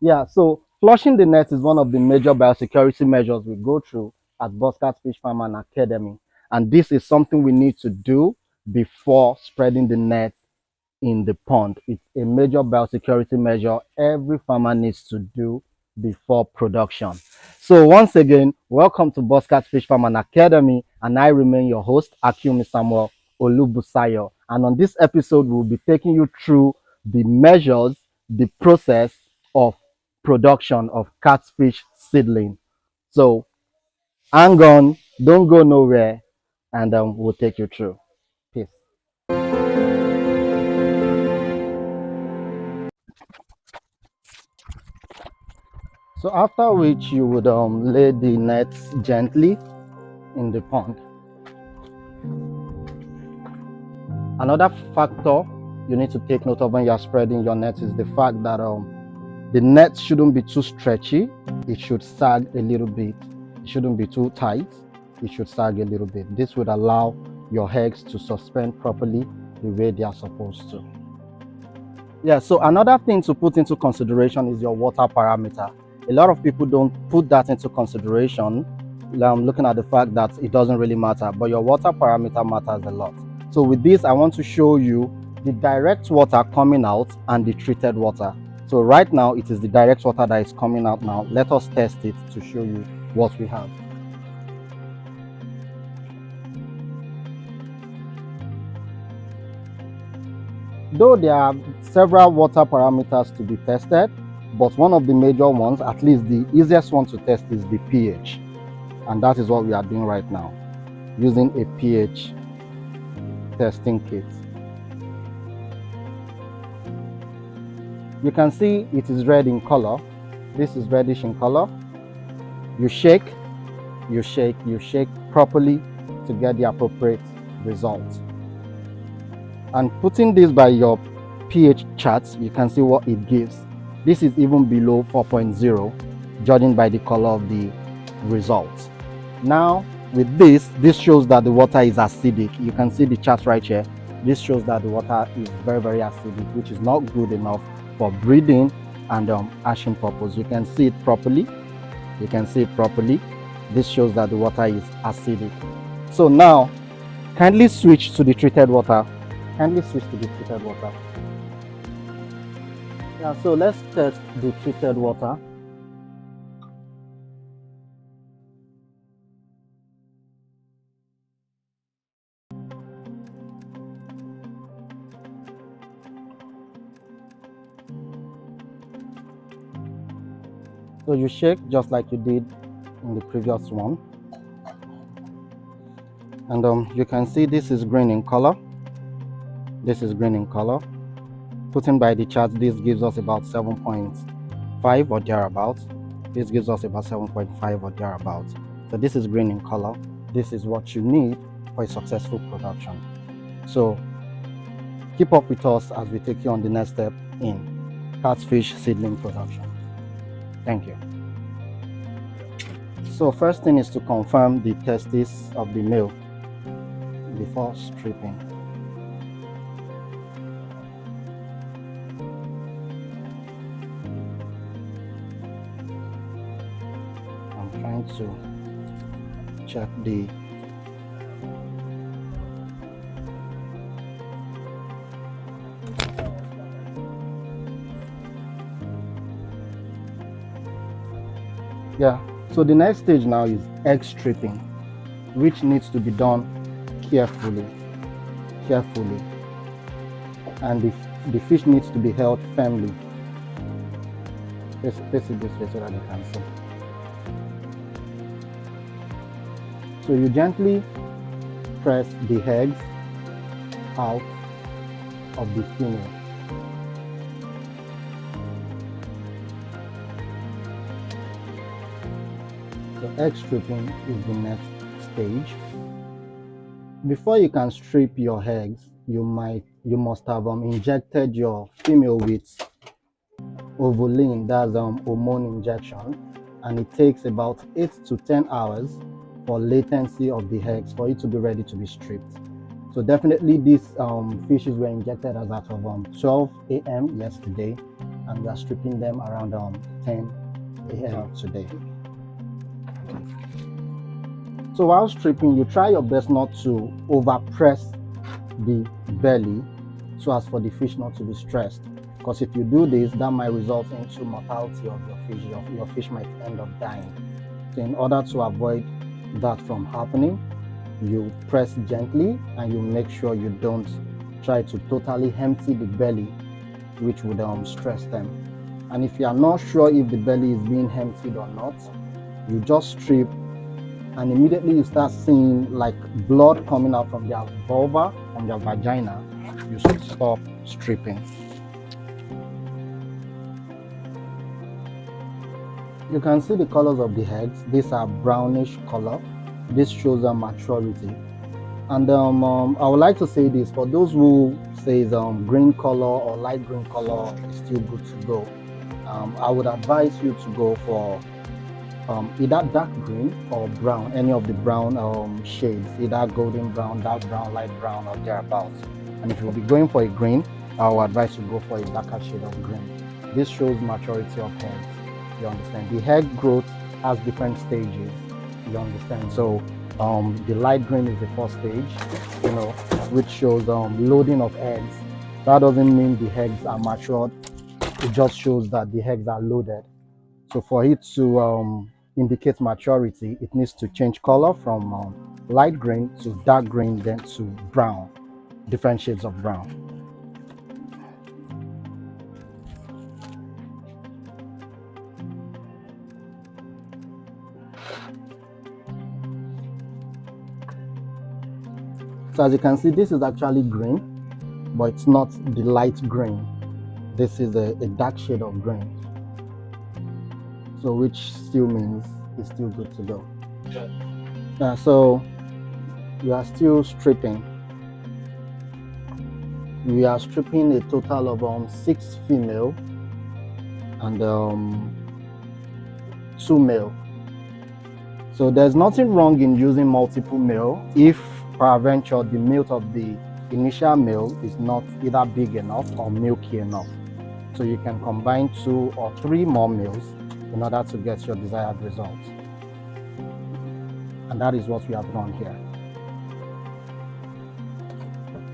Yeah, so flushing the net is one of the major biosecurity measures we go through at Boscat Fish Farm and Academy. And this is something we need to do before spreading the net in the pond. It's a major biosecurity measure every farmer needs to do before production. So once again, welcome to Boscat Fish Farm and Academy, and I remain your host, Akumi Samuel Olubusayo. And on this episode, we'll be taking you through the measures, the process of production of catfish seedling. So hang on, don't go nowhere, and we'll take you through. Peace. So after which you would lay the nets gently in the pond. Another factor you need to take note of when you're spreading your net is the fact that the net shouldn't be too stretchy. It should sag a little bit. It shouldn't be too tight. It should sag a little bit. This would allow your eggs to suspend properly the way they are supposed to. Yeah, so another thing to put into consideration is your water parameter. A lot of people don't put that into consideration, looking at the fact that it doesn't really matter, but your water parameter matters a lot. So with this, I want to show you the direct water coming out and the treated water. So right now, it is the direct water that is coming out now. Let us test it to show you what we have. Though there are several water parameters to be tested, but one of the major ones, at least the easiest one to test, is the pH. And that is what we are doing right now, using a pH testing kit. You can see it is red in color. This is reddish in color. You shake, you shake, you shake properly to get the appropriate result. And putting this by your pH charts, you can see what it gives. This is even below 4.0, judging by the color of the results. Now, with this shows that the water is acidic. You can see the chart right here. This shows that the water is very, very acidic, which is not good enough for breeding and hatching purpose. You can see it properly. You can see it properly. This shows that the water is acidic. So now, kindly switch to the treated water. Kindly switch to the treated water. Yeah, so let's test the treated water. So you shake just like you did in the previous one. And you can see this is green in color. This is green in color. Putting by the chart, this gives us about 7.5 or thereabouts. This gives us about 7.5 or thereabouts. So this is green in color. This is what you need for a successful production. So keep up with us as we take you on the next step in catfish seedling production. Thank you. So first thing is to confirm the testis of the male before stripping. I'm trying to check the so the next stage now is egg stripping, which needs to be done carefully, and the fish needs to be held firmly. Face it this way so that you can see. So you gently press the eggs out of the female. So egg stripping is the next stage. Before you can strip your eggs, you must have injected your female with ovulin, that's hormone injection, and it takes about 8 to 10 hours for latency of the eggs for it to be ready to be stripped. So definitely these fishes were injected as at 12 a.m. yesterday, and we are stripping them around 10 a.m. today. So while stripping, you try your best not to over press the belly so as for the fish not to be stressed, because if you do this, that might result into mortality of your fish. Your fish might end up dying. So in order to avoid that from happening, you press gently and you make sure you don't try to totally empty the belly, which would stress them. And if you are not sure if the belly is being emptied or not, you just strip, and immediately you start seeing like blood coming out from their vulva, from their vagina, you should stop stripping. You can see the colors of the eggs. These are brownish color. This shows a maturity. And I would like to say this, for those who say green color or light green color is still good to go, I would advise you to go for either dark green or brown, any of the brown shades, either golden brown, dark brown, light brown, or thereabouts. And if you'll be going for a green, I would advise you go for a darker shade of green. This shows maturity of eggs. You understand? The egg growth has different stages. You understand? So the light green is the first stage, which shows loading of eggs. That doesn't mean the eggs are matured. It just shows that the eggs are loaded. So for it to indicate maturity, it needs to change color from light green to dark green, then to brown, different shades of brown. So as you can see, this is actually green, but it's not the light green. This is a dark shade of green. So which still means it's still good to go. So we are still stripping. We are stripping a total of 6 female and 2 male. So there's nothing wrong in using multiple male if peradventure the milk of the initial male is not either big enough or milky enough. So you can combine 2 or 3 more males in order to get your desired result. And that is what we have done here.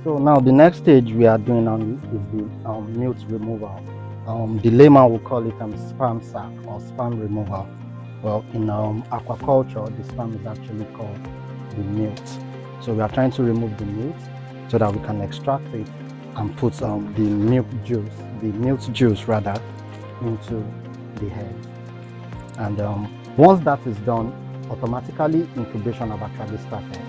So now the next stage we are doing is the milk removal. The layman will call it sperm sac or sperm removal. Well, in aquaculture, the sperm is actually called the milk. So we are trying to remove the milk so that we can extract it and put the milk juice rather, into the egg. And once that is done, automatically incubation have actually started.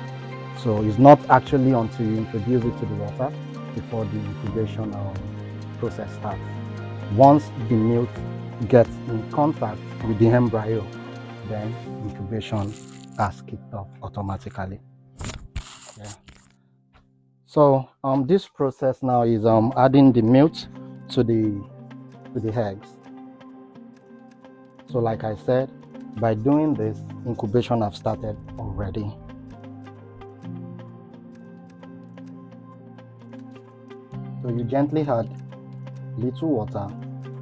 So it's not actually until you introduce it to the water before the incubation process starts. Once the milk gets in contact with the embryo, then incubation has kicked off automatically. Yeah. So this process now is adding the milk to the eggs. So like I said, by doing this, incubation have started already. So you gently add little water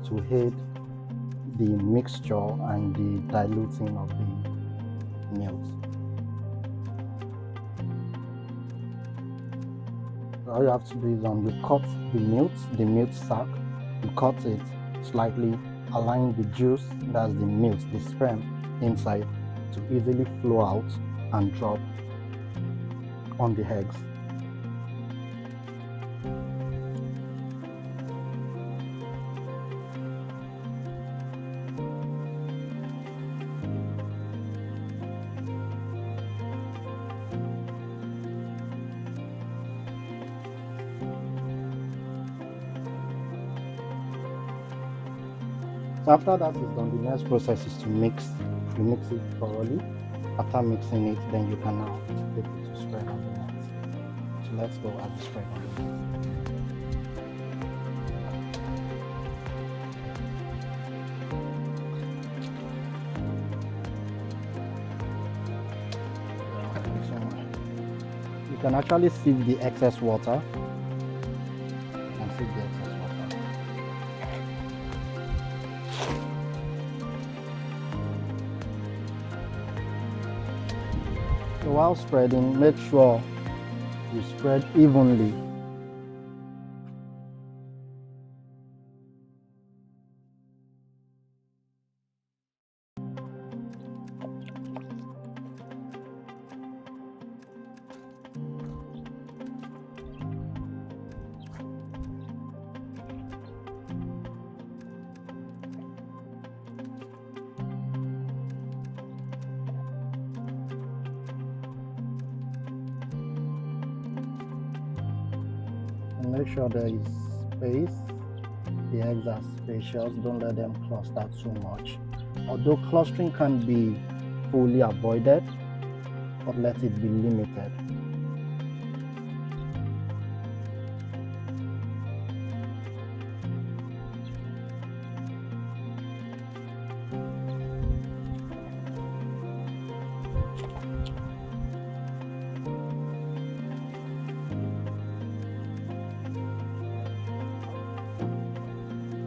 to aid the mixture and the diluting of the milk. So all you have to do is you cut the milk sac, you cut it slightly, allowing the juice, that's the milk, the sperm inside, to easily flow out and drop on the eggs. So after that is done, the next process is to mix it thoroughly. After mixing it, then you can now take it to spread on the net. So let's go at the spread on the net. You can actually sieve the excess water. You can sieve the excess water. So while spreading, make sure you spread evenly. And make sure there is space. The eggs are spacious, don't let them cluster too much. Although clustering can be fully avoided, but let it be limited.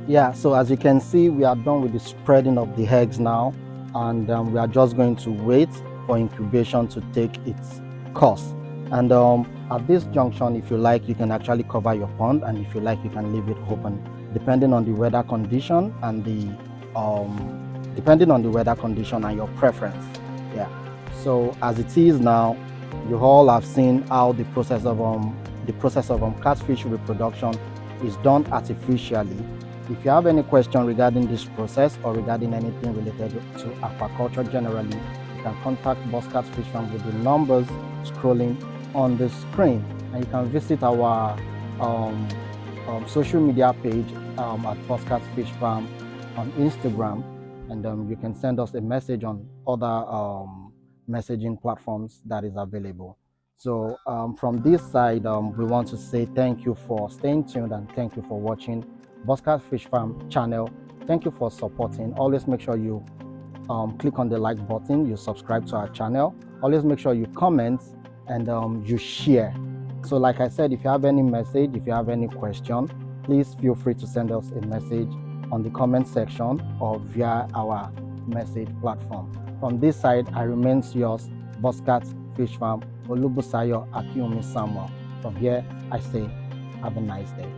Yeah, so as you can see, we are done with the spreading of the eggs now, and we are just going to wait for incubation to take its course. And at this junction, if you like, you can actually cover your pond, and if you like, you can leave it open, depending on the weather condition and your preference. Yeah. So as it is now, you all have seen how the process of catfish reproduction is done artificially. If you have any question regarding this process or regarding anything related to aquaculture generally, you can contact Boss Catfish Farm with the numbers scrolling on the screen, and you can visit our social media page at Boss Catfish Farm on Instagram, and you can send us a message on other messaging platforms that is available. So from this side, we want to say thank you for staying tuned and thank you for watching Boscat Fish Farm channel. Thank you for supporting. Always make sure you click on the like button, you subscribe to our channel. Always make sure you comment and you share. So like I said, if you have any message, if you have any question, please feel free to send us a message on the comment section or via our message platform. From this side, I remain yours, Boscat Fish Farm, Olubusayo Akiumi Samuel. From here, I say, have a nice day.